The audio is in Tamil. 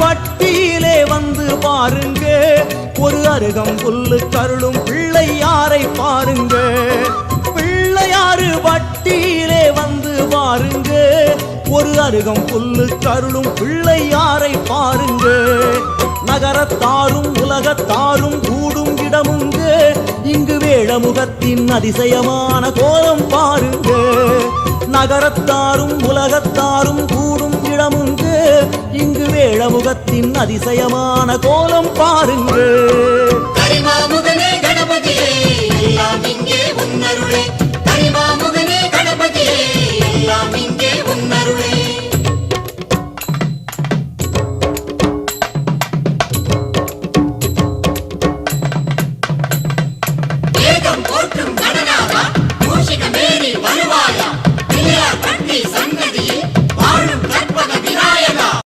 பட்டியிலே வந்து பாருங்க, ஒரு அருகம் புல்லு கருளும் பிள்ளையாரை பாருங்க. பிள்ளையாறு பட்டியிலே வந்து பாருங்க, ஒரு அருகம் புல்லு கருளும் பிள்ளையாரை பாருங்க. நகரத்தாரும் உலகத்தாரும் கூடும் இடமுங்க, இங்கு வேழமுகத்தின் அதிசயமான கோலம் பாருங்க. நகரத்தாரும் உலகத்தாரும் கூடும் இடமுங்க, இங்கு வேழமுகத்தின் அதிசயமான கோலம் பாருங்க. கரிமாமுகனே கணபதியே எல்லாம் இங்கே உன்னருளே, கரிமாமுகனே கணபதியே எல்லாம் இங்கே